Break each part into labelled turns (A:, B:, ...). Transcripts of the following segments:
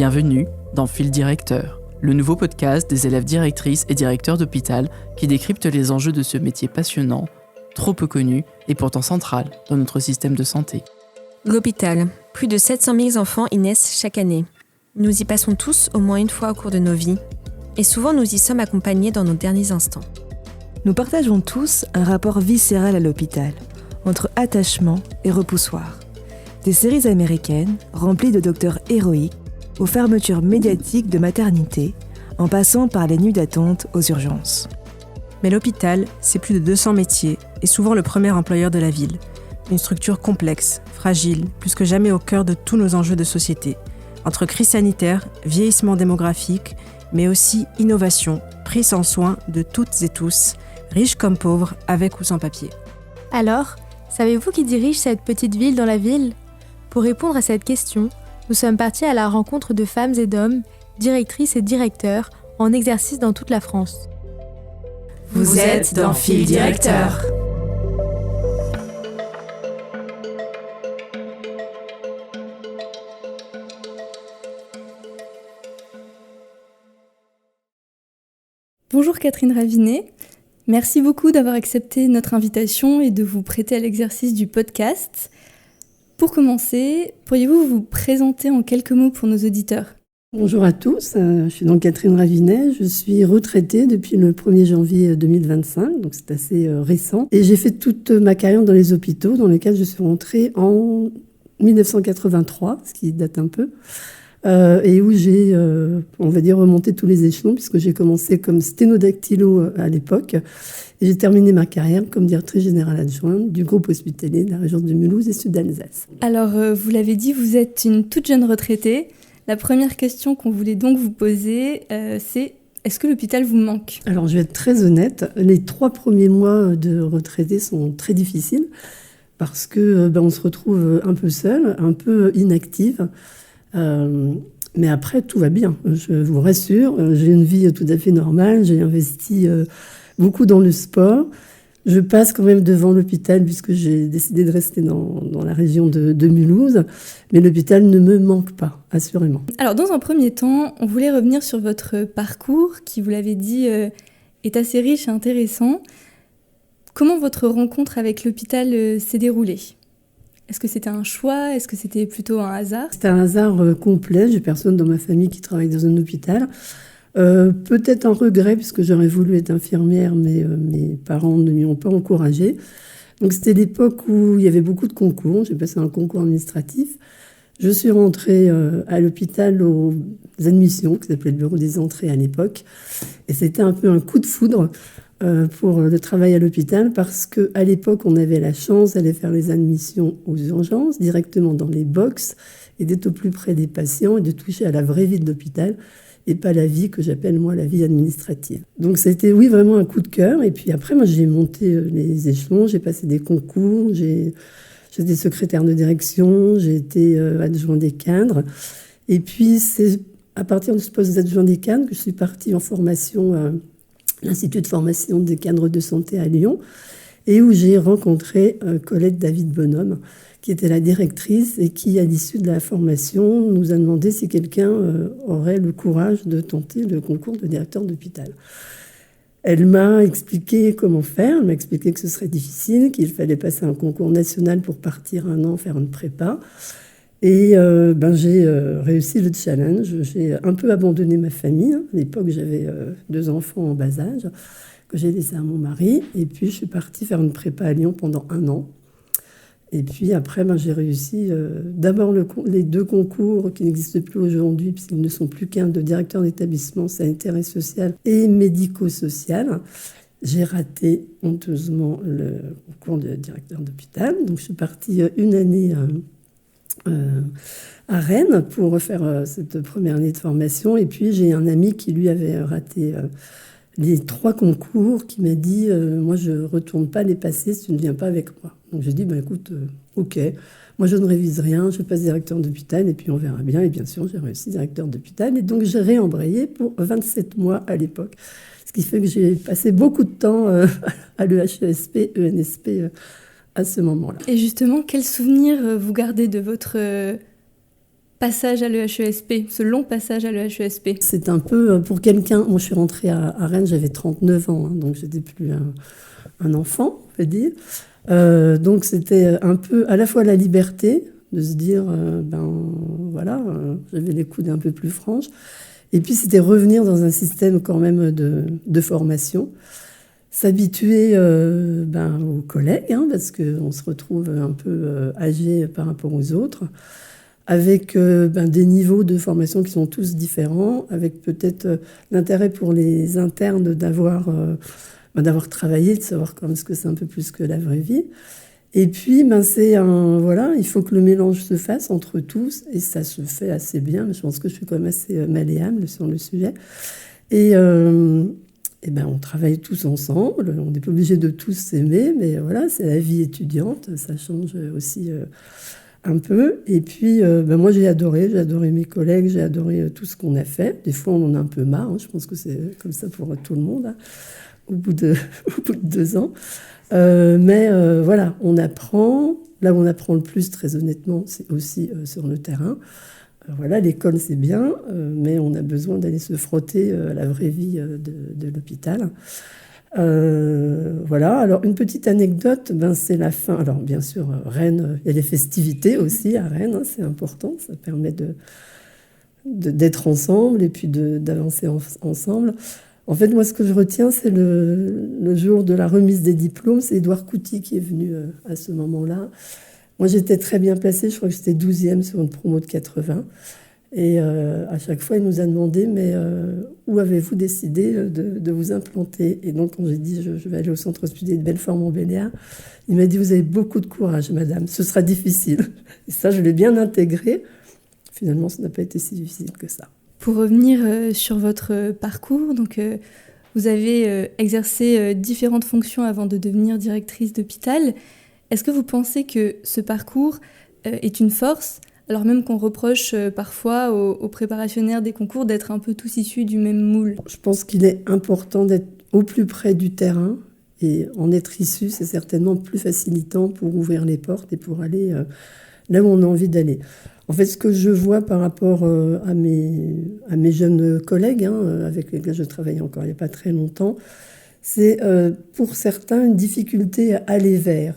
A: Bienvenue dans Fil Directeur, le nouveau podcast des élèves directrices et directeurs d'hôpital qui décrypte les enjeux de ce métier passionnant, trop peu connu et pourtant central dans notre système de santé.
B: L'hôpital. Plus de 700 000 enfants y naissent chaque année. Nous y passons tous au moins une fois au cours de nos vies. Et souvent nous y sommes accompagnés dans nos derniers instants.
C: Nous partageons tous un rapport viscéral à l'hôpital, entre attachement et repoussoir. Des séries américaines remplies de docteurs héroïques, aux fermetures médiatiques de maternité, en passant par les nuits d'attente aux urgences.
D: Mais l'hôpital, c'est plus de 200 métiers et souvent le premier employeur de la ville. Une structure complexe, fragile, plus que jamais au cœur de tous nos enjeux de société. Entre crise sanitaire, vieillissement démographique, mais aussi innovation, prise en soin de toutes et tous, riches comme pauvres, avec ou sans papier.
E: Alors, savez-vous qui dirige cette petite ville dans la ville ? Pour répondre à cette question, nous sommes partis à la rencontre de femmes et d'hommes, directrices et directeurs, en exercice dans toute la France.
B: Vous êtes dans Fil Directeur.
F: Bonjour Catherine Ravinet, merci beaucoup d'avoir accepté notre invitation et de vous prêter à l'exercice du podcast. Pour commencer, pourriez-vous vous présenter en quelques mots pour nos auditeurs ?
G: Bonjour à tous, je suis donc Catherine Ravinet, je suis retraitée depuis le 1er janvier 2025, donc c'est assez récent. Et j'ai fait toute ma carrière dans les hôpitaux, dans lesquels je suis rentrée en 1983, ce qui date un peu. Et où j'ai, on va dire, remonté tous les échelons, puisque j'ai commencé comme sténodactylo à l'époque, et j'ai terminé ma carrière comme directrice générale adjointe du groupe hospitalier de la région de Mulhouse et Sud-Alsace.
F: Alors, vous l'avez dit, vous êtes une toute jeune retraitée. La première question qu'on voulait donc vous poser, c'est est-ce que l'hôpital vous manque ?
G: Alors, je vais être très honnête, les 3 premiers mois de retraité sont très difficiles, parce que on se retrouve un peu seul, un peu inactive. Mais après, tout va bien. Je vous rassure, j'ai une vie tout à fait normale. J'ai investi beaucoup dans le sport. Je passe quand même devant l'hôpital puisque j'ai décidé de rester dans la région de Mulhouse. Mais l'hôpital ne me manque pas, assurément.
F: Alors, dans un premier temps, on voulait revenir sur votre parcours qui, vous l'avez dit, est assez riche et intéressant. Comment votre rencontre avec l'hôpital s'est déroulée ? Est-ce que c'était un choix ? Est-ce que c'était plutôt un hasard ?
G: C'était un hasard complet. J'ai personne dans ma famille qui travaille dans un hôpital. Peut-être un regret, puisque j'aurais voulu être infirmière, mais mes parents ne m'y ont pas encouragée. Donc c'était l'époque où il y avait beaucoup de concours. J'ai passé un concours administratif. Je suis rentrée à l'hôpital aux admissions, qui s'appelait le bureau des entrées à l'époque. Et c'était un peu un coup de foudre pour le travail à l'hôpital, parce qu'à l'époque, on avait la chance d'aller faire les admissions aux urgences, directement dans les box, et d'être au plus près des patients et de toucher à la vraie vie de l'hôpital, et pas la vie que j'appelle, moi, la vie administrative. Donc c'était, oui, vraiment un coup de cœur. Et puis après, moi, j'ai monté les échelons, j'ai passé des concours, j'étais secrétaire de direction, j'ai été adjoint des cadres. Et puis, c'est à partir de ce poste d'adjoint des cadres que je suis partie en formation l'Institut de formation des cadres de santé à Lyon, et où j'ai rencontré Colette David-Bonhomme, qui était la directrice et qui, à l'issue de la formation, nous a demandé si quelqu'un aurait le courage de tenter le concours de directeur d'hôpital. Elle m'a expliqué comment faire, elle m'a expliqué que ce serait difficile, qu'il fallait passer un concours national pour partir 1 an faire une prépa. Et j'ai réussi le challenge. J'ai un peu abandonné ma famille. À l'époque, j'avais 2 enfants en bas âge que j'ai laissés à mon mari. Et puis, je suis partie faire une prépa à Lyon pendant 1 an. Et puis après, j'ai réussi d'abord les 2 concours qui n'existent plus aujourd'hui, puisqu'ils ne sont plus qu'un de directeur d'établissement sanitaire et social et médico-social. J'ai raté honteusement le concours de directeur d'hôpital. Donc, je suis partie 1 année à Rennes pour faire cette première année de formation. Et puis, j'ai un ami qui, lui, avait raté les 3 concours, qui m'a dit moi, je ne retourne pas les passer si tu ne viens pas avec moi. Donc, j'ai dit écoute, OK, moi, je ne révise rien, je passe directeur d'hôpital et puis on verra bien. Et bien sûr, j'ai réussi directeur d'hôpital. Et donc, j'ai réembrayé pour 27 mois à l'époque. Ce qui fait que j'ai passé beaucoup de temps à l'EHESP, ENSP, à ce moment-là.
F: Et justement, quels souvenirs vous gardez de votre passage à l'EHESP, ce long passage à l'EHESP?
G: C'est un peu pour quelqu'un. Moi, je suis rentrée à Rennes, j'avais 39 ans, hein, donc j'étais plus un enfant, on peut dire. Donc c'était un peu à la fois la liberté de se dire, j'avais les coudes un peu plus franches. Et puis c'était revenir dans un système quand même de formation, s'habituer aux collègues, hein, parce qu'on se retrouve un peu âgé par rapport aux autres, avec des niveaux de formation qui sont tous différents, avec peut-être l'intérêt pour les internes d'avoir travaillé, de savoir quand même ce que c'est un peu plus que la vraie vie. Et puis, il faut que le mélange se fasse entre tous, et ça se fait assez bien. Je pense que je suis quand même assez malléable sur le sujet. Et on travaille tous ensemble. On n'est pas obligé de tous s'aimer, mais voilà, c'est la vie étudiante. Ça change aussi un peu. Et puis, moi, j'ai adoré mes collègues, j'ai adoré tout ce qu'on a fait. Des fois, on en a un peu marre. Hein. Je pense que c'est comme ça pour tout le monde, hein, au bout de 2 ans. On apprend. Là où on apprend le plus, très honnêtement, c'est aussi sur le terrain. L'école, c'est bien, mais on a besoin d'aller se frotter à la vraie vie de l'hôpital. Alors une petite anecdote, c'est la fin. Alors bien sûr, Rennes, il y a les festivités aussi à Rennes, hein, c'est important, ça permet d'être ensemble et puis d'avancer ensemble. En fait, moi, ce que je retiens, c'est le jour de la remise des diplômes. C'est Édouard Couty qui est venu à ce moment-là. Moi, j'étais très bien placée. Je crois que j'étais 12e sur une promo de 80. Et à chaque fois, il nous a demandé, mais où avez-vous décidé de vous implanter? Et donc, quand j'ai dit, je vais aller au centre hospitalier de Belfort-Montbéliard, il m'a dit, vous avez beaucoup de courage, madame. Ce sera difficile. Et ça, je l'ai bien intégré. Finalement, ça n'a pas été si difficile que ça.
F: Pour revenir sur votre parcours, donc, vous avez exercé différentes fonctions avant de devenir directrice d'hôpital. Est-ce que vous pensez que ce parcours est une force, alors même qu'on reproche parfois aux préparationnaires des concours d'être un peu tous issus du même moule?
G: Je pense qu'il est important d'être au plus près du terrain, et en être issu, c'est certainement plus facilitant pour ouvrir les portes et pour aller là où on a envie d'aller. En fait, ce que je vois par rapport à mes jeunes collègues, hein, avec lesquels je travaillais encore il n'y a pas très longtemps, c'est pour certains une difficulté à aller vers.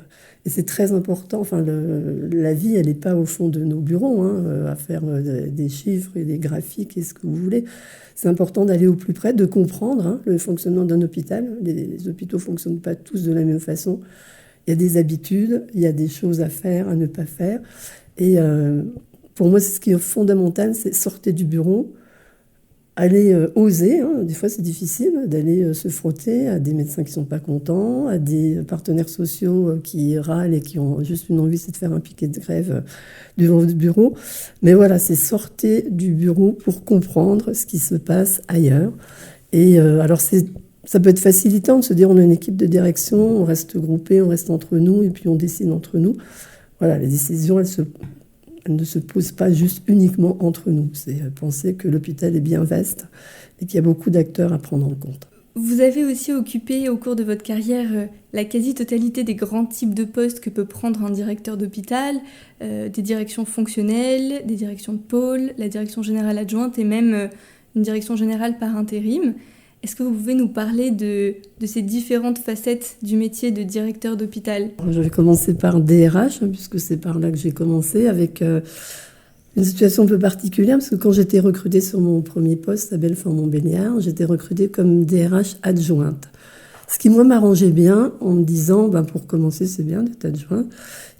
G: Et c'est très important. Enfin, la vie, elle n'est pas au fond de nos bureaux, hein, à faire des chiffres et des graphiques et ce que vous voulez. C'est important d'aller au plus près, de comprendre, hein, le fonctionnement d'un hôpital. Les hôpitaux ne fonctionnent pas tous de la même façon. Il y a des habitudes, il y a des choses à faire, à ne pas faire. Et pour moi, c'est ce qui est fondamental, c'est sortir du bureau, aller oser. Hein. Des fois, c'est difficile d'aller se frotter à des médecins qui ne sont pas contents, à des partenaires sociaux qui râlent et qui ont juste une envie, c'est de faire un piquet de grève devant votre bureau. Mais voilà, c'est sortir du bureau pour comprendre ce qui se passe ailleurs. Et alors, ça peut être facilitant de se dire on a une équipe de direction, on reste groupé, on reste entre nous et puis on décide entre nous. Voilà, les décisions, elles ne se posent pas juste uniquement entre nous. C'est penser que l'hôpital est bien vaste et qu'il y a beaucoup d'acteurs à prendre en compte.
F: Vous avez aussi occupé au cours de votre carrière la quasi-totalité des grands types de postes que peut prendre un directeur d'hôpital, des directions fonctionnelles, des directions de pôle, la direction générale adjointe et même une direction générale par intérim. Est-ce que vous pouvez nous parler de ces différentes facettes du métier de directeur d'hôpital?
G: Je vais commencer par DRH, puisque c'est par là que j'ai commencé, avec une situation un peu particulière, parce que quand j'étais recrutée sur mon premier poste à Belfort-Montbéliard, j'étais recrutée comme DRH adjointe. Ce qui, moi, m'arrangeait bien, en me disant, pour commencer, c'est bien d'être adjointe.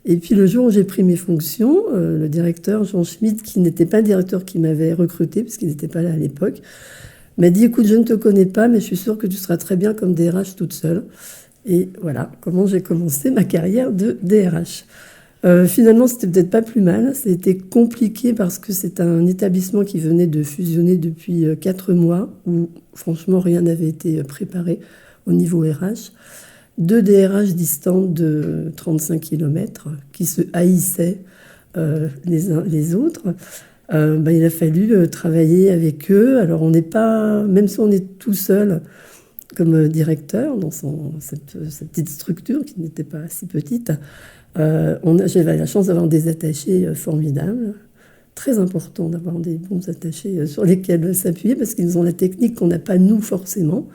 G: Et puis, le jour où j'ai pris mes fonctions, le directeur Jean Schmitt, qui n'était pas le directeur qui m'avait recrutée, puisqu'il n'était pas là à l'époque, m'a dit, écoute, je ne te connais pas, mais je suis sûre que tu seras très bien comme DRH toute seule. Et voilà comment j'ai commencé ma carrière de DRH. Finalement, c'était peut-être pas plus mal. C'était compliqué parce que c'est un établissement qui venait de fusionner depuis 4 mois, où franchement, rien n'avait été préparé au niveau RH. 2 DRH distants de 35 km qui se haïssaient les uns les autres. Il a fallu travailler avec eux. Alors, on n'est pas, même si on est tout seul comme directeur dans cette petite structure qui n'était pas si petite, j'avais la chance d'avoir des attachés formidables, très important d'avoir des bons attachés sur lesquels s'appuyer parce qu'ils ont la technique qu'on n'a pas nous forcément.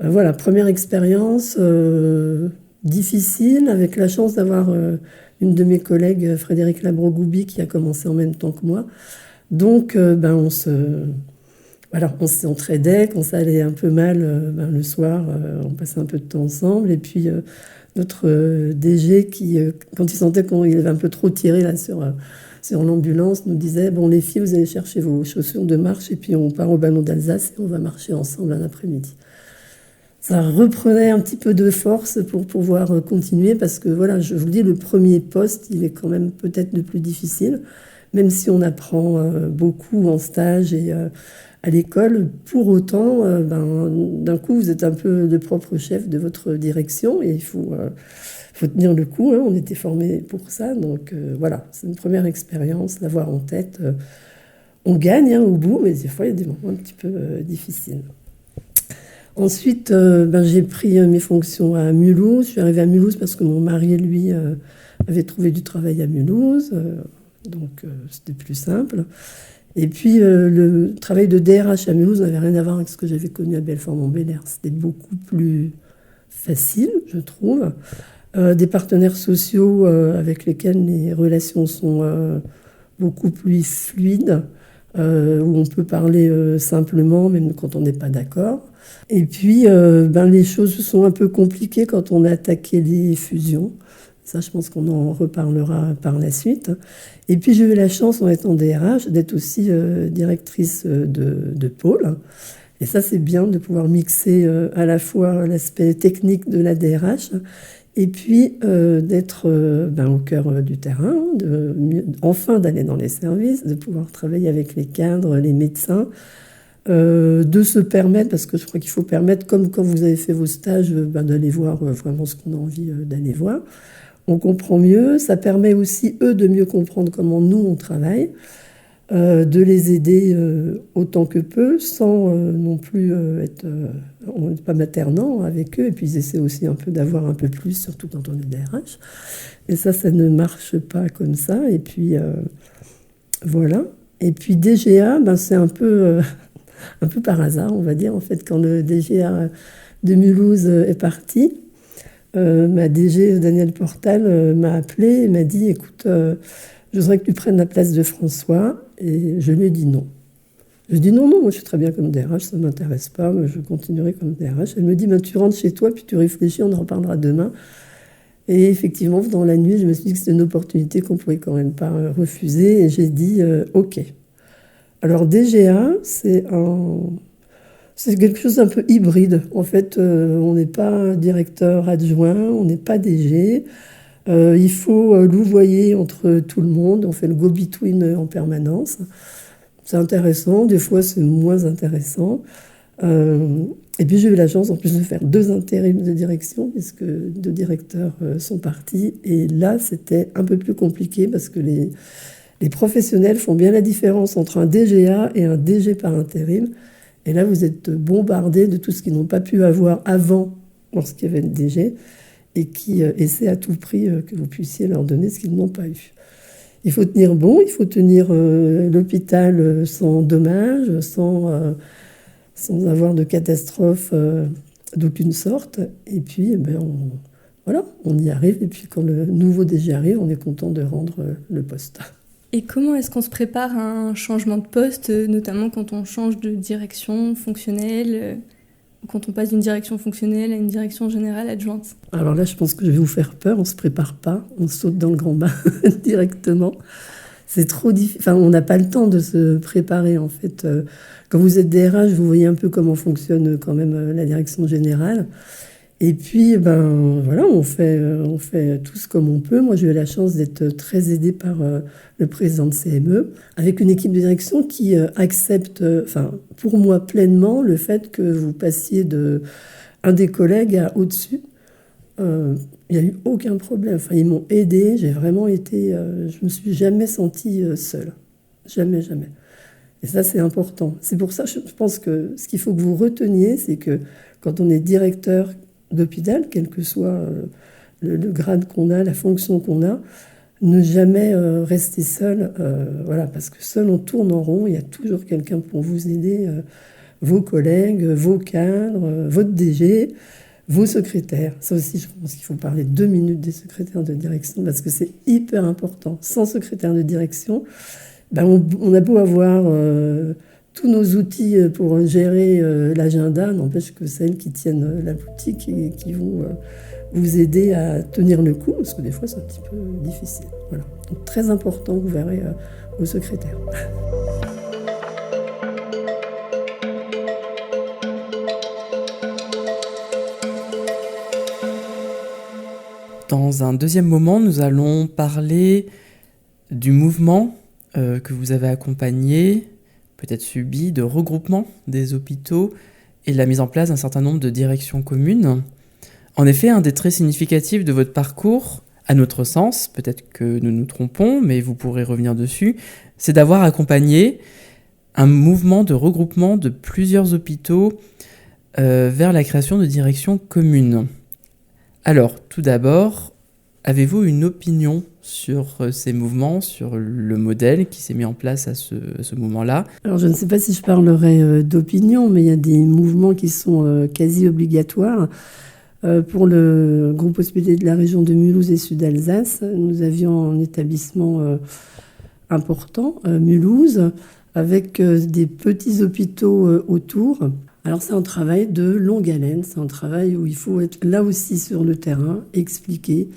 G: Voilà, première expérience difficile, avec la chance d'avoir une de mes collègues, Frédéric Labro-Goubi, qui a commencé en même temps que moi. Donc, on s'entraidait. Quand ça allait un peu mal, le soir, on passait un peu de temps ensemble. Et puis, notre DG, qui, quand il sentait qu'il avait un peu trop tiré là, sur l'ambulance, nous disait « Bon, les filles, vous allez chercher vos chaussures de marche et puis on part au ballon d'Alsace et on va marcher ensemble un après-midi. » Ça reprenait un petit peu de force pour pouvoir continuer parce que, voilà, je vous dis, le premier poste, il est quand même peut-être le plus difficile, même si on apprend beaucoup en stage et à l'école. Pour autant, d'un coup, vous êtes un peu le propre chef de votre direction et il faut tenir le coup. On était formés pour ça, donc voilà, c'est une première expérience, l'avoir en tête. On gagne au bout, mais des fois, il y a des moments un petit peu difficiles. Ensuite, j'ai pris mes fonctions à Mulhouse. Je suis arrivée à Mulhouse parce que mon mari, lui, avait trouvé du travail à Mulhouse. Donc, c'était plus simple. Et puis, le travail de DRH à Mulhouse n'avait rien à voir avec ce que j'avais connu à Belfort-Montbéliard. C'était beaucoup plus facile, je trouve. Des partenaires sociaux avec lesquels les relations sont beaucoup plus fluides, où on peut parler simplement, même quand on n'est pas d'accord. Et puis, les choses sont un peu compliquées quand on a attaqué les fusions. Ça, je pense qu'on en reparlera par la suite. Et puis, j'ai eu la chance, en étant DRH, d'être aussi directrice de pôle. Et ça, c'est bien de pouvoir mixer à la fois l'aspect technique de la DRH et puis d'être au cœur du terrain, enfin d'aller dans les services, de pouvoir travailler avec les cadres, les médecins, de se permettre, parce que je crois qu'il faut permettre, comme quand vous avez fait vos stages, d'aller voir vraiment ce qu'on a envie d'aller voir. On comprend mieux, ça permet aussi, eux, de mieux comprendre comment nous, on travaille, de les aider autant que peu, sans non plus être pas maternant avec eux, et puis ils essaient aussi un peu d'avoir un peu plus, surtout quand on est DRH. Et ça ne marche pas comme ça, et puis voilà. Et puis DGA, c'est un peu par hasard, on va dire, en fait, quand le DGA de Mulhouse est parti, ma DG, Daniel Portal, m'a appelé et m'a dit « Écoute, je voudrais que tu prennes la place de François. » Et je lui ai dit non. Je lui ai dit non, moi je suis très bien comme DRH, ça ne m'intéresse pas, je continuerai comme DRH. Elle me dit tu rentres chez toi, puis tu réfléchis, on en reparlera demain. Et effectivement, dans la nuit, je me suis dit que c'était une opportunité qu'on ne pouvait quand même pas refuser. Et j'ai dit OK. Alors DGA, c'est quelque chose d'un peu hybride. En fait, on n'est pas directeur adjoint, on n'est pas DG. Il faut louvoyer entre tout le monde. On fait le go-between en permanence. C'est intéressant, des fois c'est moins intéressant. Et puis j'ai eu la chance en plus de faire 2 intérims de direction, puisque 2 directeurs sont partis. Et là, c'était un peu plus compliqué parce que les professionnels font bien la différence entre un DGA et un DG par intérim. Et là, vous êtes bombardés de tout ce qu'ils n'ont pas pu avoir avant, lorsqu'il y avait le DG, et qui essaient à tout prix que vous puissiez leur donner ce qu'ils n'ont pas eu. Il faut tenir bon, il faut tenir l'hôpital sans dommages, sans avoir de catastrophe d'aucune sorte. Et puis, on y arrive. Et puis, quand le nouveau DG arrive, on est content de rendre le poste.
F: Et comment est-ce qu'on se prépare à un changement de poste, notamment quand on change de direction fonctionnelle, quand on passe d'une direction fonctionnelle à une direction générale adjointe? Alors
G: là, je pense que je vais vous faire peur. On ne se prépare pas. On saute dans le grand bain directement. C'est trop difficile. Enfin, on n'a pas le temps de se préparer, en fait. Quand vous êtes DRH, vous voyez un peu comment fonctionne quand même la direction générale. Et puis, on fait tous comme on peut. Moi, j'ai eu la chance d'être très aidée par le président de CME, avec une équipe de direction qui accepte, pour moi, pleinement le fait que vous passiez de un des collègues à au-dessus. Il n'y a eu aucun problème. Enfin, ils m'ont aidée. J'ai vraiment été... je me suis jamais sentie seule. Jamais, jamais. Et ça, c'est important. C'est pour ça, je pense que ce qu'il faut que vous reteniez, c'est que quand on est directeur d'hôpital, quel que soit le grade qu'on a, la fonction qu'on a, ne jamais rester seul, voilà, parce que seul on tourne en rond, il y a toujours quelqu'un pour vous aider, vos collègues, vos cadres, votre DG, vos secrétaires. Ça aussi, je pense qu'il faut parler 2 minutes des secrétaires de direction, parce que c'est hyper important. Sans secrétaire de direction, on a beau avoir tous nos outils pour gérer l'agenda, n'empêche que celles qui tiennent la boutique et qui vont vous aider à tenir le coup, parce que des fois c'est un petit peu difficile. Voilà. Donc très important, vous verrez aux secrétaires.
A: Dans un deuxième moment, nous allons parler du mouvement que vous avez accompagné, peut-être subi, de regroupement des hôpitaux et de la mise en place d'un certain nombre de directions communes. En effet, un des traits significatifs de votre parcours, à notre sens, peut-être que nous nous trompons, mais vous pourrez revenir dessus, c'est d'avoir accompagné un mouvement de regroupement de plusieurs hôpitaux vers la création de directions communes. Alors, tout d'abord, avez-vous une opinion sur ces mouvements, sur le modèle qui s'est mis en place à ce moment-là?
G: Alors, je ne sais pas si je parlerai d'opinion, mais il y a des mouvements qui sont quasi obligatoires. Pour le groupe hospitalier de la région de Mulhouse et Sud-Alsace, nous avions un établissement important, Mulhouse, avec des petits hôpitaux autour. Alors c'est un travail de longue haleine, c'est un travail où il faut être là aussi sur le terrain, expliquer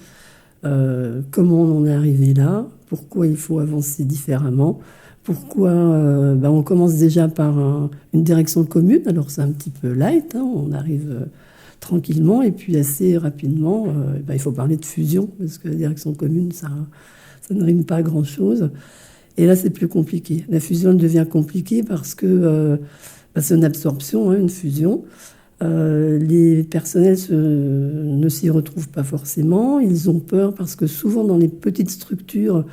G: comment on en est arrivé là, pourquoi il faut avancer différemment, pourquoi on commence déjà par une direction commune. Alors c'est un petit peu light, hein, on arrive tranquillement, et puis assez rapidement, il faut parler de fusion, parce que la direction commune, ça ne rime pas à grand-chose. Et là, c'est plus compliqué. La fusion devient compliquée parce que c'est une absorption, hein, une fusion. Les personnels ne s'y retrouvent pas forcément. Ils ont peur parce que souvent, dans les petites structures,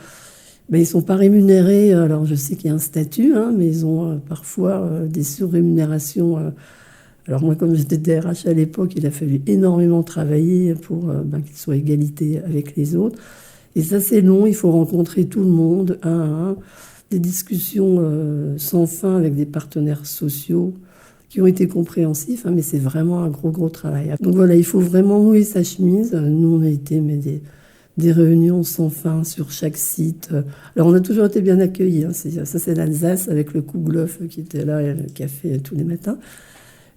G: ils ne sont pas rémunérés. Alors, je sais qu'il y a un statut, hein, mais ils ont parfois des surrémunérations. Alors moi, comme j'étais DRH à l'époque, il a fallu énormément travailler pour qu'ils soient à égalité avec les autres. Et ça, c'est long, il faut rencontrer tout le monde, un à un. Des discussions sans fin avec des partenaires sociaux qui ont été compréhensifs, hein, mais c'est vraiment un gros travail. Donc voilà, il faut vraiment mouiller sa chemise. Nous, on a été des réunions sans fin sur chaque site. Alors on a toujours été bien accueillis. Hein. Ça, c'est l'Alsace avec le Kouglof qui était là et le café tous les matins.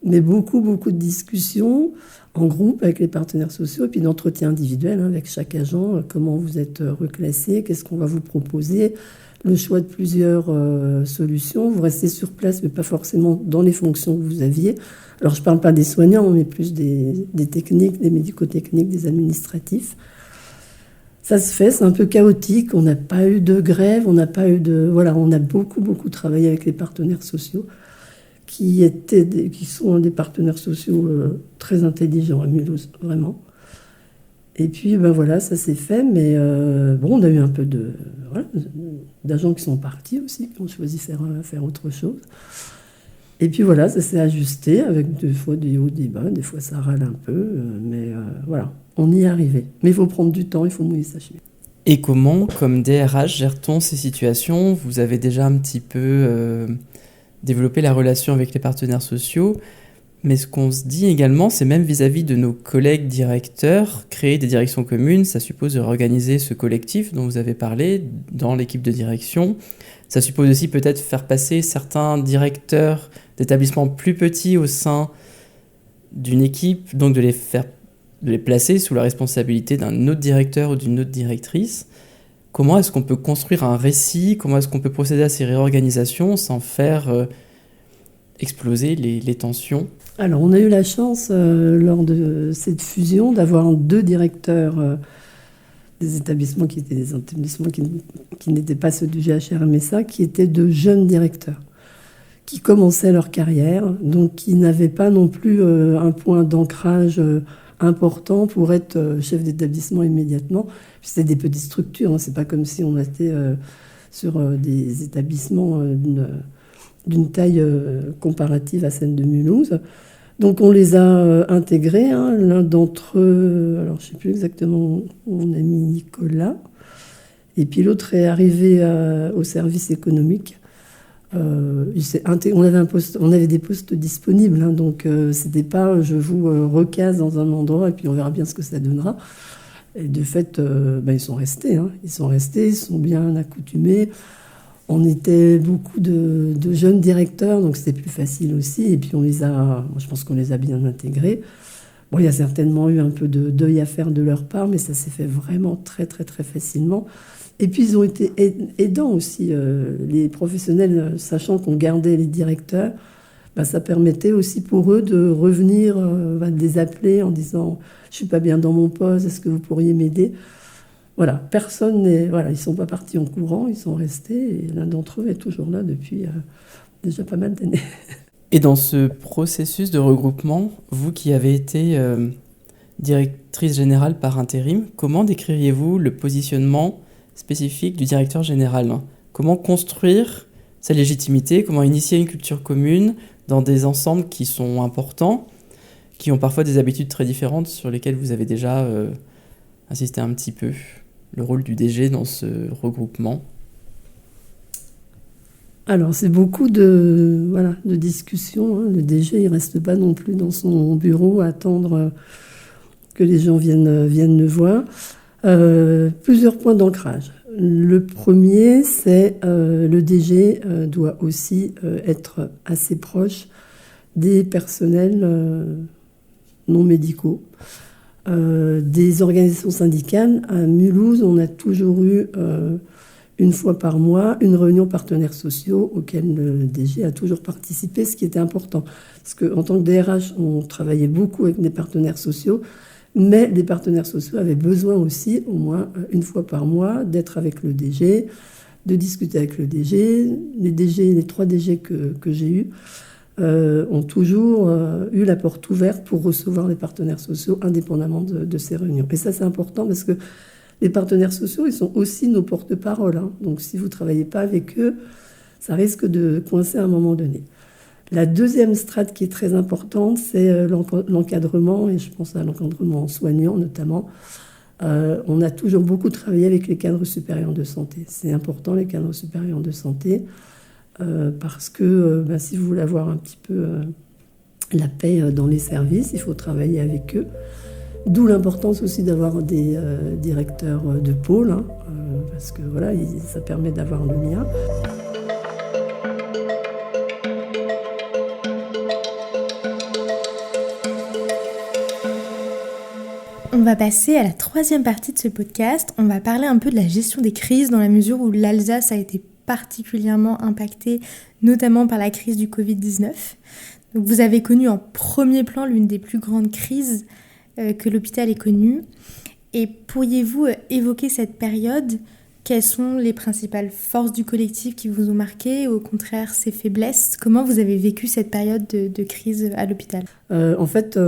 G: Mais beaucoup de discussions en groupe avec les partenaires sociaux, et puis d'entretien individuel avec chaque agent, comment vous êtes reclassé, qu'est-ce qu'on va vous proposer, le choix de plusieurs solutions. Vous restez sur place, mais pas forcément dans les fonctions que vous aviez. Alors je ne parle pas des soignants, mais plus des techniques, des médico-techniques, des administratifs. Ça se fait, c'est un peu chaotique, on n'a pas eu de grève, on n'a pas eu de... Voilà, on a beaucoup travaillé avec les partenaires sociaux, qui sont des partenaires sociaux très intelligents à Mulhouse, vraiment. Et puis, voilà, ça s'est fait, mais on a eu un peu d'agents qui sont partis aussi, qui ont choisi de faire autre chose. Et puis voilà, ça s'est ajusté avec des fois des hauts, des bas, des fois ça râle un peu, mais voilà, on y est arrivé. Mais il faut prendre du temps, il faut mouiller sa chemise.
A: Et comment, comme DRH, gère-t-on ces situations? Vous avez déjà un petit peu développer la relation avec les partenaires sociaux, mais ce qu'on se dit également, c'est même vis-à-vis de nos collègues directeurs, créer des directions communes, ça suppose de réorganiser ce collectif dont vous avez parlé dans l'équipe de direction. Ça suppose aussi peut-être faire passer certains directeurs d'établissements plus petits au sein d'une équipe, donc de les placer sous la responsabilité d'un autre directeur ou d'une autre directrice. Comment est-ce qu'on peut construire un récit? Comment est-ce qu'on peut procéder à ces réorganisations sans faire exploser les tensions?
G: Alors, on a eu la chance, lors de cette fusion, d'avoir 2 directeurs des établissements qui étaient des établissements qui n'étaient pas ceux du GHRMSA, qui étaient de jeunes directeurs, qui commençaient leur carrière, donc qui n'avaient pas non plus un point d'ancrage important pour être chef d'établissement immédiatement. C'était des petites structures, hein. C'est pas comme si on était sur des établissements d'une taille comparative à celle de Mulhouse. Donc on les a intégrés, hein. L'un d'entre eux, alors je ne sais plus exactement où on a mis Nicolas, Et puis l'autre est arrivé au service économique. On avait des postes disponibles, hein, donc c'était pas je vous recase dans un endroit et puis on verra bien ce que ça donnera. Et de fait, ils sont restés. Hein. Ils sont bien accoutumés. On était beaucoup de jeunes directeurs, donc c'était plus facile aussi. Et puis je pense qu'on les a bien intégrés. Bon, il y a certainement eu un peu de deuil à faire de leur part, mais ça s'est fait vraiment très, très, très facilement. Et puis, ils ont été aidants aussi. Les professionnels, sachant qu'on gardait les directeurs, ça permettait aussi pour eux de revenir, de les appeler en disant « Je ne suis pas bien dans mon poste, est-ce que vous pourriez m'aider ?» Voilà, personne n'est... Voilà, ils ne sont pas partis en courant, ils sont restés. Et l'un d'entre eux est toujours là depuis déjà pas mal d'années.
A: Et dans ce processus de regroupement, vous qui avez été directrice générale par intérim, comment décririez-vous le positionnement spécifique du directeur général ? Comment construire sa légitimité ? Comment initier une culture commune dans des ensembles qui sont importants, qui ont parfois des habitudes très différentes sur lesquelles vous avez déjà insisté un petit peu ? Le rôle du DG dans ce regroupement ?
G: Alors, c'est beaucoup de discussions. Hein. Le DG, il ne reste pas non plus dans son bureau à attendre que les gens viennent le voir. Plusieurs points d'ancrage. Le premier, c'est le DG doit aussi être assez proche des personnels non médicaux, des organisations syndicales. À Mulhouse, on a toujours eu, une fois par mois, une réunion partenaires sociaux auquel le DG a toujours participé, ce qui était important. Parce qu'en tant que DRH, on travaillait beaucoup avec des partenaires sociaux, mais les partenaires sociaux avaient besoin aussi, au moins une fois par mois, d'être avec le DG, de discuter avec le DG. Les 3 DG que j'ai eus ont toujours eu la porte ouverte pour recevoir les partenaires sociaux indépendamment de ces réunions. Et ça, c'est important parce que les partenaires sociaux, ils sont aussi nos porte-parole. Hein. Donc, si vous ne travaillez pas avec eux, ça risque de coincer à un moment donné. La deuxième strate qui est très importante, c'est l'encadrement, et je pense à l'encadrement soignant notamment. On a toujours beaucoup travaillé avec les cadres supérieurs de santé. C'est important, les cadres supérieurs de santé, parce que si vous voulez avoir un petit peu la paix dans les services, il faut travailler avec eux. D'où l'importance aussi d'avoir des directeurs de pôle, hein, parce que voilà, ça permet d'avoir le lien.
E: On va passer à la 3e partie de ce podcast. On va parler un peu de la gestion des crises dans la mesure où l'Alsace a été particulièrement impactée, notamment par la crise du Covid-19. Donc vous avez connu en premier plan l'une des plus grandes crises que l'hôpital ait connue. Et pourriez-vous évoquer cette période ? Quelles sont les principales forces du collectif qui vous ont marqué, ou au contraire ses faiblesses ? Comment vous avez vécu cette période de crise à l'hôpital ?
G: En fait,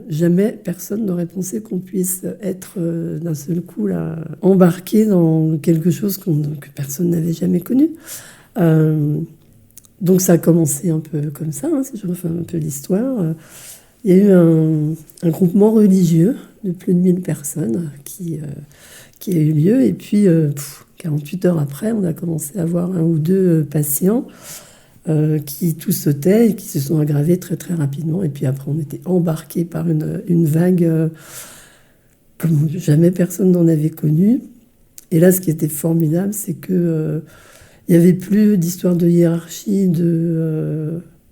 G: jamais personne n'aurait pensé qu'on puisse être d'un seul coup là, embarqué dans quelque chose que personne n'avait jamais connu. Donc ça a commencé un peu comme ça, hein, si je refais un peu l'histoire. Il y a eu un groupement religieux de plus de 1000 personnes qui a eu lieu. Et puis, 48 heures après, on a commencé à avoir 1 ou 2 patients qui tous sautaient et qui se sont aggravés très, très rapidement. Et puis après, on était embarqués par une vague comme jamais personne n'en avait connu. Et là, ce qui était formidable, c'est que il n'y avait plus d'histoire de hiérarchie,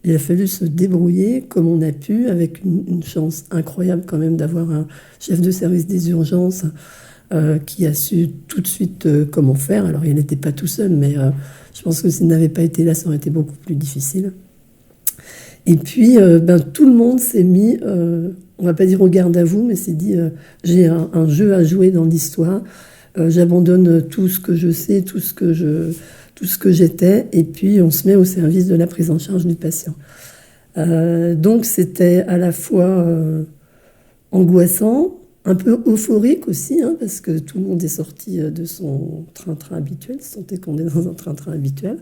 G: il a fallu se débrouiller comme on a pu, avec une chance incroyable quand même d'avoir un chef de service des urgences qui a su tout de suite comment faire. Alors il n'était pas tout seul, mais je pense que s'il n'avait pas été là, ça aurait été beaucoup plus difficile. Et puis tout le monde s'est mis, on ne va pas dire au garde à vous, mais s'est dit j'ai un jeu à jouer dans l'histoire, j'abandonne tout ce que je sais, tout ce que j'étais, et puis on se met au service de la prise en charge du patient. Donc c'était à la fois angoissant, un peu euphorique aussi, hein, parce que tout le monde est sorti de son train-train habituel, sentait qu'on est dans un train-train habituel.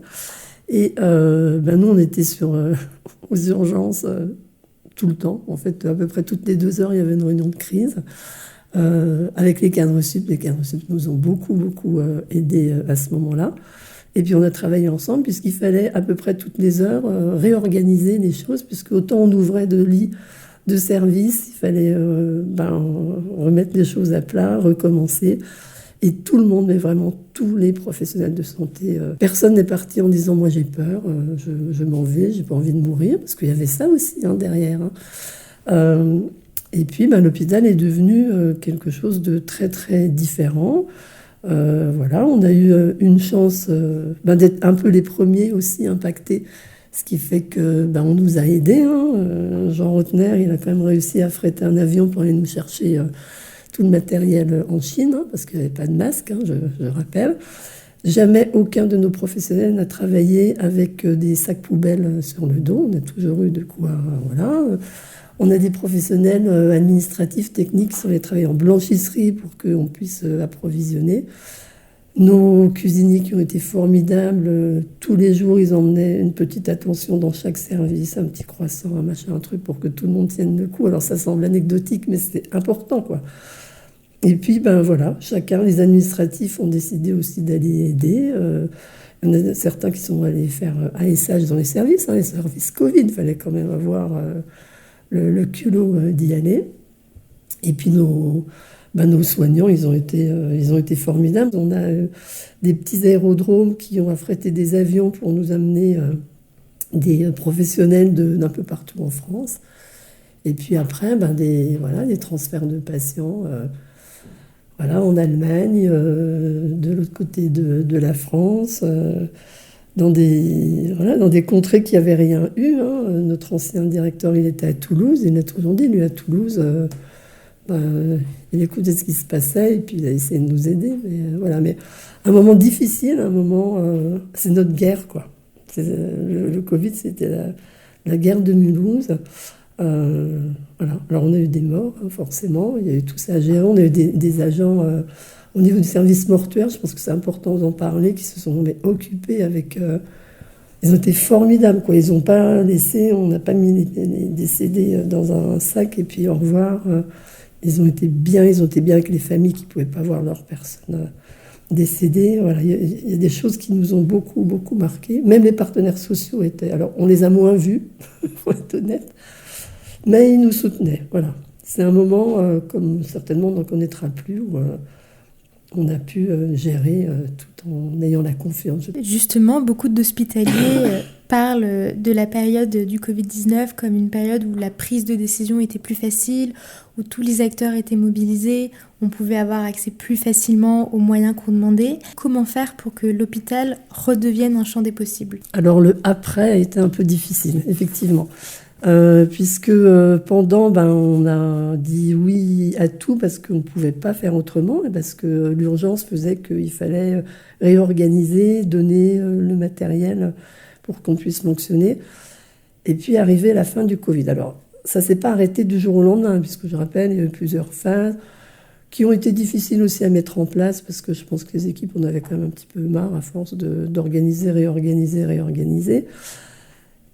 G: Et nous, on était aux urgences tout le temps. En fait, à peu près toutes les 2 heures, il y avait une réunion de crise. avec les cadres sup. Les cadres sup nous ont beaucoup aidés à ce moment-là. Et puis on a travaillé ensemble puisqu'il fallait à peu près toutes les heures réorganiser les choses, puisque autant on ouvrait de lits de service, il fallait remettre les choses à plat, recommencer. Et tout le monde, mais vraiment tous les professionnels de santé, personne n'est parti en disant « moi j'ai peur, je m'en vais, j'ai pas envie de mourir », parce qu'il y avait ça aussi derrière. Et puis l'hôpital est devenu quelque chose de très très différent. On a eu une chance d'être un peu les premiers aussi impactés, ce qui fait que on nous a aidés. Jean Rotner, il a quand même réussi à affréter un avion pour aller nous chercher tout le matériel en Chine, parce qu'il n'y avait pas de masque, je rappelle. Jamais aucun de nos professionnels n'a travaillé avec des sacs poubelles sur le dos. On a toujours eu de quoi, On a des professionnels administratifs, techniques qui sont allés travailler en blanchisserie pour qu'on puisse approvisionner. Nos cuisiniers qui ont été formidables, tous les jours ils emmenaient une petite attention dans chaque service, un petit croissant, un machin, un truc pour que tout le monde tienne le coup. Alors ça semble anecdotique, mais c'était important, quoi. Et puis, chacun, les administratifs ont décidé aussi d'aller aider. Il y en a certains qui sont allés faire ASH dans les services Covid. Il fallait quand même avoir le culot d'y aller. Et puis, nos soignants, ils ont été formidables. On a des petits aérodromes qui ont affrété des avions pour nous amener des professionnels d'un peu partout en France. Et puis après, des transferts de patients... en Allemagne, de l'autre côté de la France, dans des contrées qui n'avaient rien eu. Notre ancien directeur, il était à Toulouse, il a toujours dit, lui, à Toulouse, il écoutait ce qui se passait et puis il a essayé de nous aider. Mais un moment difficile, c'est notre guerre, quoi. Le Covid, c'était la guerre de Mulhouse. Alors on a eu des morts, forcément, il y a eu tout ça à gérer. On a eu des agents au niveau du service mortuaire, je pense que c'est important d'en parler, qui se sont occupés avec... ils ont été formidables, quoi. Ils n'ont pas laissé, on n'a pas mis les décédés dans un sac et puis au revoir. Ils ont été bien avec les familles qui ne pouvaient pas voir leurs personnes décédées. Il y a des choses qui nous ont beaucoup marqué. Même les partenaires sociaux étaient... Alors on les a moins vus, il faut être honnête. Mais ils nous soutenaient, C'est un moment, comme certainement on n'en connaîtra plus, où on a pu gérer tout en ayant la confiance.
E: Justement, beaucoup d'hospitaliers parlent de la période du Covid-19 comme une période où la prise de décision était plus facile, où tous les acteurs étaient mobilisés, on pouvait avoir accès plus facilement aux moyens qu'on demandait. Comment faire pour que l'hôpital redevienne un champ des possibles ?
G: Alors le après a été un peu difficile, effectivement. Puisque pendant, on a dit oui à tout parce qu'on ne pouvait pas faire autrement et parce que l'urgence faisait qu'il fallait réorganiser, donner le matériel pour qu'on puisse fonctionner. Et puis arriver à la fin du Covid. Alors, ça ne s'est pas arrêté du jour au lendemain, puisque je rappelle, il y a eu plusieurs phases qui ont été difficiles aussi à mettre en place parce que je pense que les équipes, on avait quand même un petit peu marre à force d'organiser, réorganiser.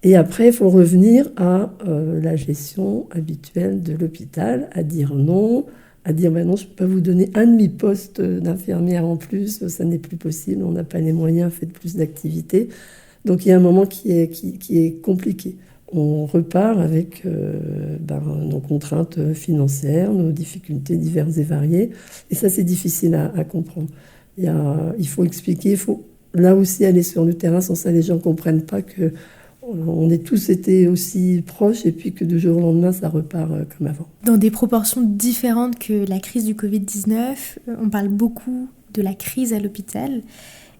G: Et après, il faut revenir à la gestion habituelle de l'hôpital, à dire non, non, je ne peux pas vous donner un demi-poste d'infirmière en plus, ça n'est plus possible, on n'a pas les moyens, faites plus d'activités. Donc il y a un moment qui est compliqué. On repart avec nos contraintes financières, nos difficultés diverses et variées. Et ça, c'est difficile à comprendre. Il faut expliquer, il faut là aussi aller sur le terrain, sans ça les gens ne comprennent pas que on est tous été aussi proches et puis que du jour au lendemain, ça repart comme avant.
E: Dans des proportions différentes que la crise du Covid-19, on parle beaucoup de la crise à l'hôpital.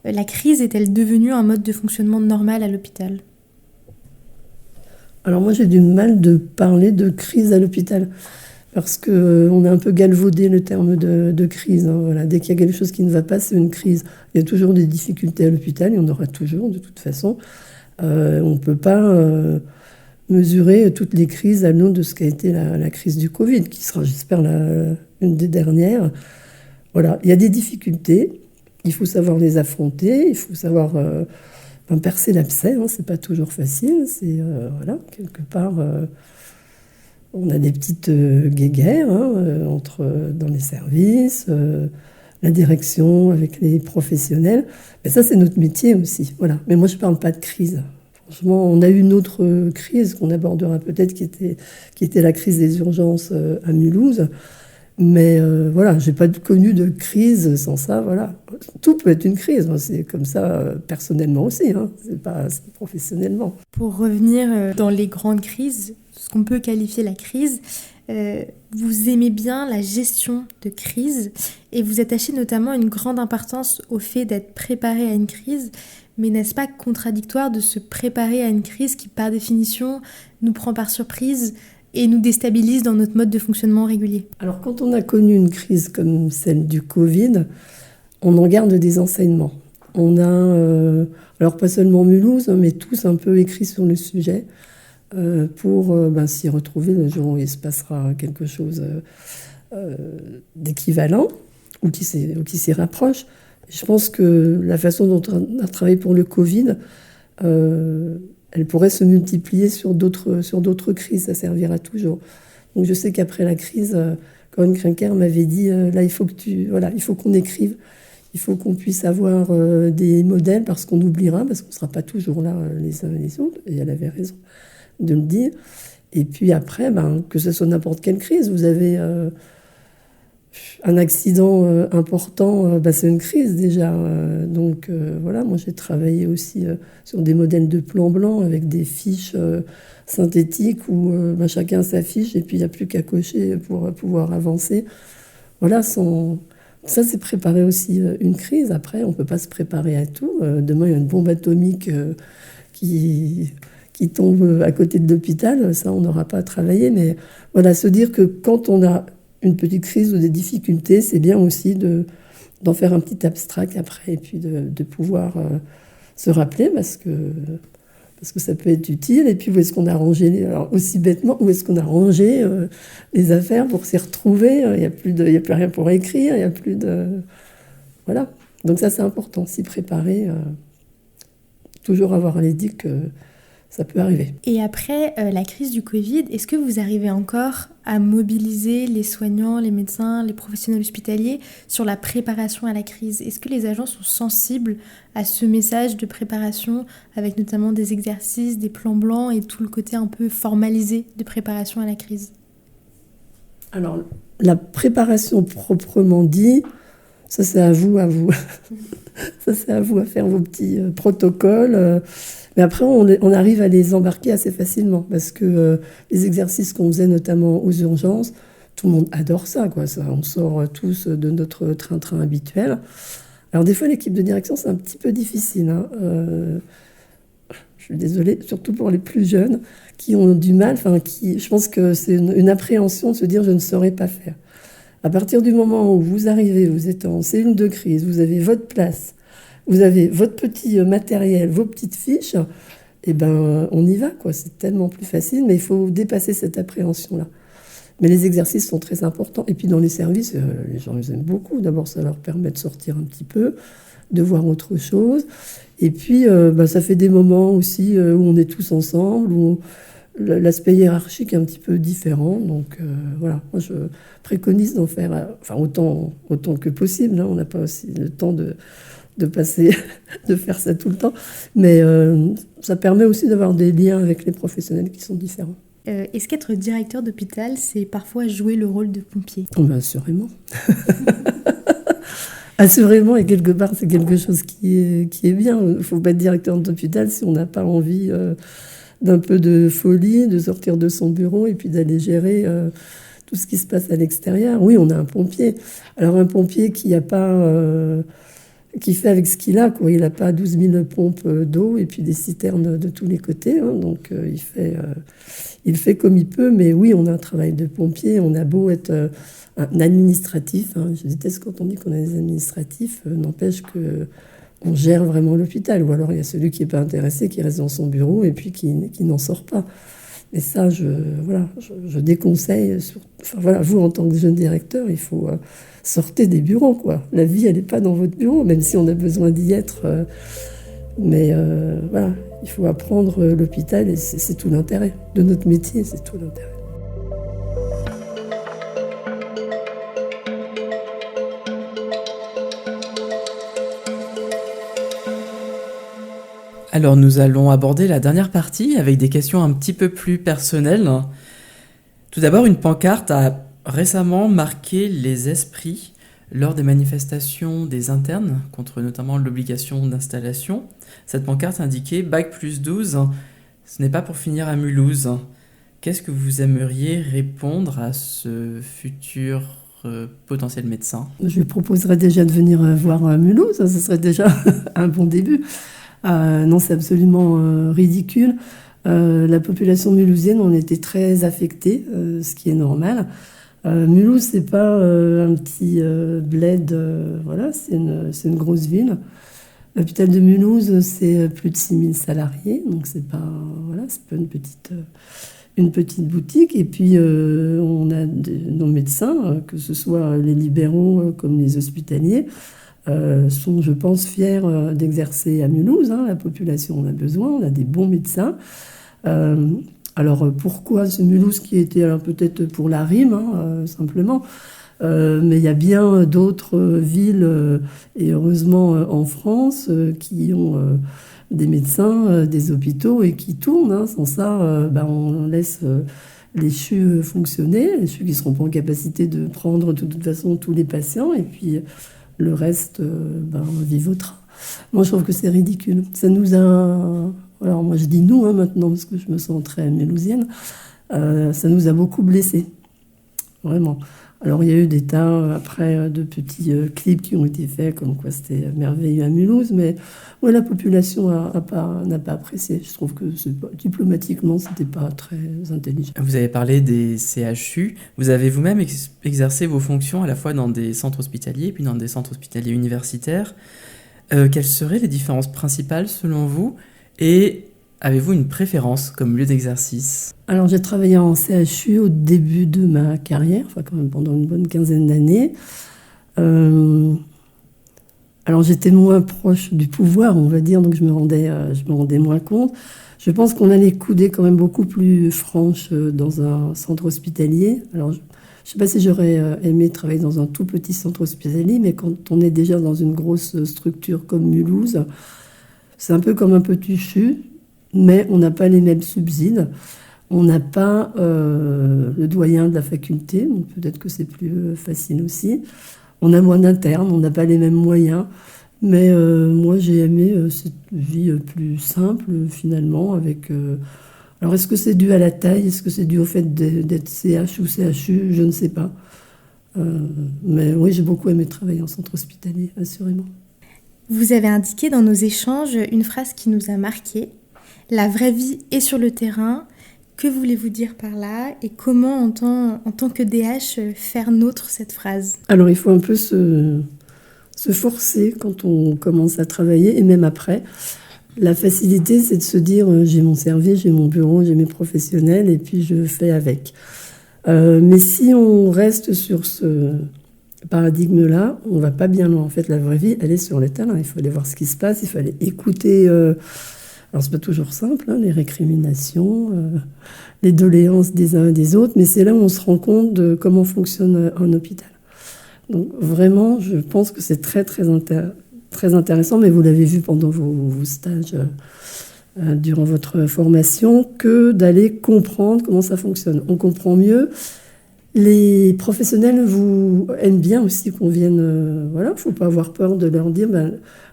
E: La crise est-elle devenue un mode de fonctionnement normal à l'hôpital ?
G: Alors moi, j'ai du mal de parler de crise à l'hôpital parce qu'on a un peu galvaudé le terme de crise. Dès qu'il y a quelque chose qui ne va pas, c'est une crise. Il y a toujours des difficultés à l'hôpital, il y en aura toujours de toute façon. On ne peut pas mesurer toutes les crises à l'aune de ce qu'a été la crise du Covid, qui sera, j'espère, une des dernières. Il y a des difficultés, il faut savoir les affronter, il faut savoir percer l'abcès, c'est pas toujours facile, c'est quelque part On a des petites guéguerres dans les services, la direction avec les professionnels. Mais ça, c'est notre métier aussi. Voilà. Mais moi, je ne parle pas de crise. Franchement, on a eu une autre crise qu'on abordera peut-être, qui était la crise des urgences à Mulhouse. Mais voilà, je n'ai pas connu de crise sans ça. Voilà. Tout peut être une crise. C'est comme ça personnellement aussi. C'est pas professionnellement.
F: Pour revenir dans les grandes crises, ce qu'on peut qualifier la crise, vous aimez bien la gestion de crise et vous attachez notamment une grande importance au fait d'être préparé à une crise. Mais n'est-ce pas contradictoire de se préparer à une crise qui, par définition, nous prend par surprise et nous déstabilise dans notre mode de fonctionnement régulier?
G: Alors, quand on a connu une crise comme celle du Covid, on en garde des enseignements. On a, alors pas seulement Mulhouse, mais tous un peu écrit sur le sujet pour s'y retrouver le jour où il se passera quelque chose d'équivalent ou qui s'y rapproche. Je pense que la façon dont on a travaillé pour le Covid, elle pourrait se multiplier sur d'autres crises, ça servira toujours. Donc je sais qu'après la crise, Corinne Krenker m'avait dit là il faut qu'on écrive, il faut qu'on puisse avoir des modèles parce qu'on oubliera, parce qu'on ne sera pas toujours là les uns et les autres, et elle avait raison de le dire. Et puis après, que ce soit n'importe quelle crise, vous avez un accident important, c'est une crise déjà. Donc voilà, moi j'ai travaillé aussi sur des modèles de plan blanc avec des fiches synthétiques où chacun s'affiche et puis il n'y a plus qu'à cocher pour pouvoir avancer. Voilà, ça c'est préparer aussi une crise. Après, on ne peut pas se préparer à tout. Demain, il y a une bombe atomique qui tombe à côté de l'hôpital, ça on n'aura pas à travailler. Mais voilà, se dire que quand on a une petite crise ou des difficultés, c'est bien aussi d'en faire un petit abstract après et puis de pouvoir se rappeler parce que ça peut être utile. Et puis où est-ce qu'on a rangé, alors aussi bêtement, où est-ce qu'on a rangé les affaires pour s'y retrouver. Il n'y a plus rien pour écrire, il n'y a plus de... Voilà. Donc ça c'est important, s'y préparer, toujours avoir l'idée que ça peut arriver.
F: Et après la crise du Covid, est-ce que vous arrivez encore à mobiliser les soignants, les médecins, les professionnels hospitaliers sur la préparation à la crise? Est-ce que les agents sont sensibles à ce message de préparation, avec notamment des exercices, des plans blancs et tout le côté un peu formalisé de préparation à la crise? Alors,
G: la préparation proprement dit, ça c'est à vous. Ça c'est à vous à faire vos petits protocoles. Mais après, on arrive à les embarquer assez facilement parce que les exercices qu'on faisait notamment aux urgences, tout le monde adore ça, quoi. Ça, on sort tous de notre train-train habituel. Alors des fois, l'équipe de direction, c'est un petit peu difficile. Je suis désolée, surtout pour les plus jeunes qui ont du mal. Je pense que c'est une appréhension de se dire « je ne saurais pas faire ». À partir du moment où vous arrivez, vous êtes en cellule de crise, vous avez votre place, vous avez votre petit matériel, vos petites fiches, on y va, quoi. C'est tellement plus facile, mais il faut dépasser cette appréhension-là. Mais les exercices sont très importants. Et puis dans les services, les gens les aiment beaucoup. D'abord, ça leur permet de sortir un petit peu, de voir autre chose. Et puis, ça fait des moments aussi où on est tous ensemble, où l'aspect hiérarchique est un petit peu différent. Donc voilà, moi je préconise d'en faire autant que possible. On n'a pas aussi le temps de faire ça tout le temps. Mais ça permet aussi d'avoir des liens avec les professionnels qui sont différents.
F: Est-ce qu'être directeur d'hôpital, c'est parfois jouer le rôle de pompier?
G: Assurément. Assurément, et quelque part, c'est quelque chose qui est bien. Il ne faut pas être directeur d'hôpital si on n'a pas envie d'un peu de folie, de sortir de son bureau et puis d'aller gérer tout ce qui se passe à l'extérieur. Oui, on a un pompier. Alors un pompier qui fait avec ce qu'il a, quoi. Il n'a pas 12 000 pompes d'eau et puis des citernes de tous les côtés. Donc il fait comme il peut. Mais oui, on a un travail de pompier. On a beau être un administratif. Je déteste quand on dit qu'on est des administratifs. N'empêche qu'on gère vraiment l'hôpital. Ou alors il y a celui qui n'est pas intéressé, qui reste dans son bureau et puis qui n'en sort pas. Et ça, je déconseille. Vous, en tant que jeune directeur, il faut sortir des bureaux, quoi. La vie, elle n'est pas dans votre bureau, même si on a besoin d'y être. Mais il faut apprendre l'hôpital et c'est tout l'intérêt de notre métier, c'est tout l'intérêt.
A: Alors nous allons aborder la dernière partie avec des questions un petit peu plus personnelles. Tout d'abord, une pancarte a récemment marqué les esprits lors des manifestations des internes contre notamment l'obligation d'installation. Cette pancarte indiquait Bac plus 12, ce n'est pas pour finir à Mulhouse. Qu'est-ce que vous aimeriez répondre à ce futur potentiel médecin?
G: Je lui proposerais déjà de venir voir Mulhouse, ce serait déjà un bon début. Non, c'est absolument ridicule. La population mulhousienne, on était très affectée, ce qui est normal. Mulhouse, c'est pas un petit bled, voilà, c'est une grosse ville. L'hôpital de Mulhouse, c'est plus de 6000 salariés, donc c'est pas une petite boutique. Et puis, on a nos médecins, que ce soit les libéraux comme les hospitaliers, sont, je pense, fiers d'exercer à Mulhouse. La population en a besoin, on a des bons médecins. Alors, pourquoi ce Mulhouse qui était, alors peut-être pour la rime, simplement, mais il y a bien d'autres villes, et heureusement en France, qui ont des médecins, des hôpitaux et qui tournent. Sans ça, on laisse les CHU fonctionner, les CHU qui ne seront pas en capacité de prendre de toute façon tous les patients, et puis le reste vivotera. Moi, je trouve que c'est ridicule. Ça nous a... Alors moi, je dis nous maintenant, parce que je me sens très mulhousienne. Ça nous a beaucoup blessés, vraiment. Alors, il y a eu des tas, après, de petits clips qui ont été faits, comme quoi c'était merveilleux à Mulhouse, mais la population n'a pas apprécié. Je trouve que diplomatiquement, c'était pas très intelligent.
A: Vous avez parlé des CHU. Vous avez vous-même exercé vos fonctions à la fois dans des centres hospitaliers, puis dans des centres hospitaliers universitaires. Quelles seraient les différences principales, selon vous? Et avez-vous une préférence comme lieu d'exercice?
G: Alors, j'ai travaillé en CHU au début de ma carrière, enfin quand même pendant une bonne quinzaine d'années. Alors, j'étais moins proche du pouvoir, on va dire, donc je me rendais moins compte. Je pense qu'on a les coudées quand même beaucoup plus franches dans un centre hospitalier. Alors, je ne sais pas si j'aurais aimé travailler dans un tout petit centre hospitalier, mais quand on est déjà dans une grosse structure comme Mulhouse, c'est un peu comme un petit CHU, mais on n'a pas les mêmes subsides. On n'a pas le doyen de la faculté, donc peut-être que c'est plus facile aussi. On a moins d'internes, on n'a pas les mêmes moyens. Mais moi, j'ai aimé cette vie plus simple, finalement, avec... Alors, est-ce que c'est dû à la taille? Est-ce que c'est dû au fait d'être CH ou CHU? Je ne sais pas. Mais oui, j'ai beaucoup aimé travailler en centre hospitalier, assurément.
F: Vous avez indiqué dans nos échanges une phrase qui nous a marqués. La vraie vie est sur le terrain. Que voulez-vous dire par là? Et comment, en tant que DH, faire nôtre cette phrase?
G: Alors, il faut un peu se forcer quand on commence à travailler, et même après. La facilité, c'est de se dire j'ai mon service, j'ai mon bureau, j'ai mes professionnels, et puis je fais avec. Mais si on reste sur ce paradigme-là, on va pas bien loin. En fait, la vraie vie, elle est sur le terrain. Il faut aller voir ce qui se passe, il faut aller écouter... Alors, c'est pas toujours simple, les récriminations, les doléances des uns et des autres, mais c'est là où on se rend compte de comment fonctionne un hôpital. Donc, vraiment, je pense que c'est très, très, très intéressant, mais vous l'avez vu pendant vos stages durant votre formation, que d'aller comprendre comment ça fonctionne. On comprend mieux. Les professionnels vous aiment bien aussi qu'on vienne... il ne faut pas avoir peur de leur dire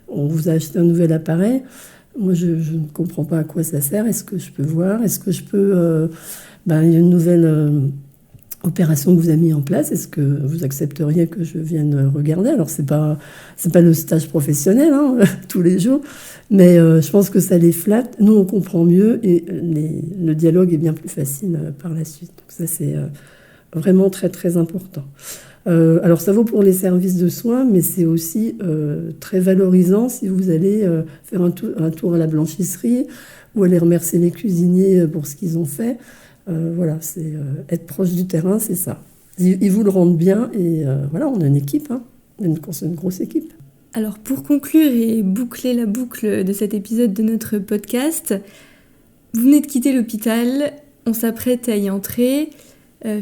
G: on vous a acheté un nouvel appareil. Moi, je ne comprends pas à quoi ça sert. Est-ce que je peux voir? Est-ce que je peux... il y a une nouvelle opération que vous avez mis en place. Est-ce que vous accepteriez que je vienne regarder? Alors, c'est pas le stage professionnel, tous les jours. Mais je pense que ça les flatte. Nous, on comprend mieux et le dialogue est bien plus facile par la suite. Donc ça, c'est vraiment très, très important. Alors ça vaut pour les services de soins, mais c'est aussi très valorisant si vous allez faire un tour à la blanchisserie ou aller remercier les cuisiniers pour ce qu'ils ont fait. C'est être proche du terrain, c'est ça. Ils vous le rendent bien et on a une équipe, c'est une grosse équipe.
F: Alors pour conclure et boucler la boucle de cet épisode de notre podcast, vous venez de quitter l'hôpital, on s'apprête à y entrer.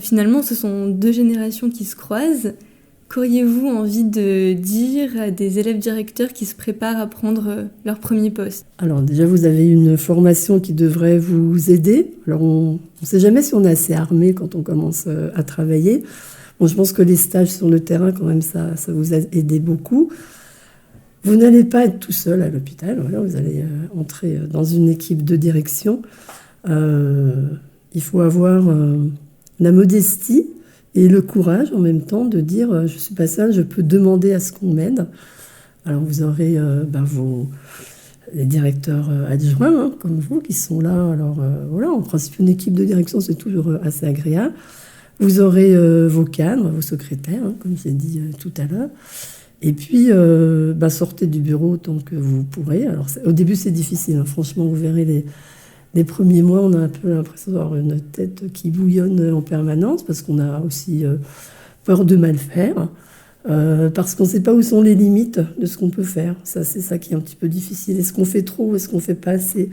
F: Finalement, ce sont deux générations qui se croisent. qu'auriez-vous envie de dire à des élèves directeurs qui se préparent à prendre leur premier poste ?
G: Alors déjà, vous avez une formation qui devrait vous aider. Alors on ne sait jamais si on est assez armé quand on commence à travailler. Bon, je pense que les stages sur le terrain, quand même, ça vous a aidé beaucoup. Vous n'allez pas être tout seul à l'hôpital. Voilà, vous allez entrer dans une équipe de direction. Il faut avoir la modestie et le courage en même temps de dire je ne suis pas seule, je peux demander à ce qu'on m'aide. Alors vous aurez les directeurs adjoints, hein, comme vous, qui sont là. Alors voilà, en principe, une équipe de direction, c'est toujours assez agréable. Vous aurez vos cadres, vos secrétaires, hein, comme j'ai dit tout à l'heure. Et puis, sortez du bureau tant que vous pourrez. Alors, au début, c'est difficile. Hein. Franchement, vous verrez les premiers mois, on a un peu l'impression d'avoir une tête qui bouillonne en permanence parce qu'on a aussi peur de mal faire, parce qu'on ne sait pas où sont les limites de ce qu'on peut faire. Ça, c'est ça qui est un petit peu difficile. Est-ce qu'on fait trop? Est-ce qu'on fait pas assez?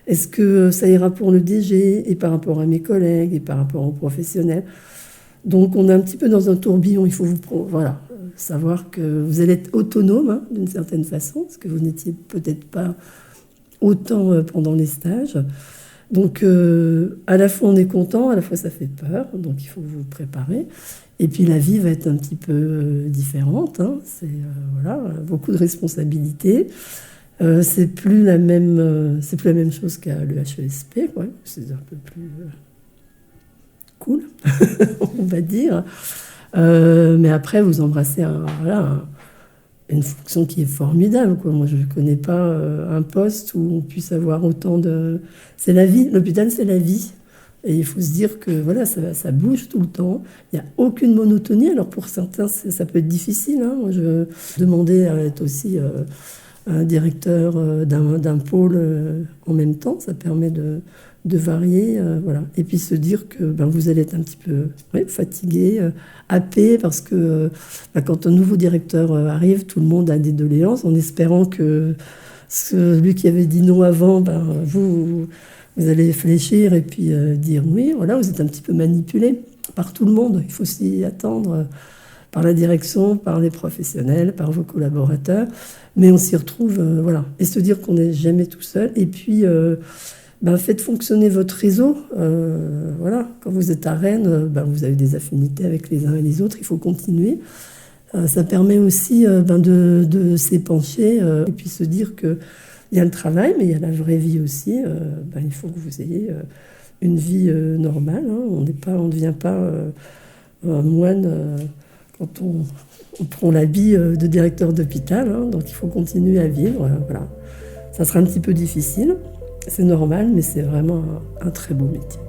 G: Est-ce que ça ira pour le DG et par rapport à mes collègues et par rapport aux professionnels? Donc, on est un petit peu dans un tourbillon. Il faut savoir que vous allez être autonome hein, d'une certaine façon, parce que vous n'étiez peut-être pas autant pendant les stages. Donc, à la fois, on est content, à la fois, ça fait peur. Donc, il faut vous préparer. Et puis, la vie va être un petit peu différente. Hein. C'est beaucoup de responsabilités. C'est plus la même chose qu'à l'EHESP, quoi. C'est un peu plus cool, on va dire. Mais après, vous embrassez une fonction qui est formidable, quoi. Moi, je ne connais pas un poste où on puisse avoir autant de... C'est la vie. L'hôpital, c'est la vie. Et il faut se dire que voilà, ça bouge tout le temps. Il n'y a aucune monotonie. Alors, pour certains, ça peut être difficile. Hein. Moi, je demandais à être aussi un directeur d'un pôle en même temps. Ça permet de varier, voilà. Et puis se dire que vous allez être un petit peu fatigué, happé, parce que quand un nouveau directeur arrive, tout le monde a des doléances, en espérant que celui qui avait dit non avant, vous allez fléchir et puis dire oui. Voilà, vous êtes un petit peu manipulé par tout le monde. Il faut s'y attendre, par la direction, par les professionnels, par vos collaborateurs. Mais on s'y retrouve, voilà. Et se dire qu'on n'est jamais tout seul. Et puis... faites fonctionner votre réseau. Voilà. Quand vous êtes à Rennes, vous avez des affinités avec les uns et les autres. Il faut continuer. Ça permet aussi de s'épancher et puis se dire qu'il y a le travail, mais il y a la vraie vie aussi. Il faut que vous ayez une vie normale. Hein. On ne devient pas un moine quand on prend l'habit de directeur d'hôpital. Hein. Donc il faut continuer à vivre. Voilà. Ça sera un petit peu difficile. C'est normal, mais c'est vraiment un très beau métier.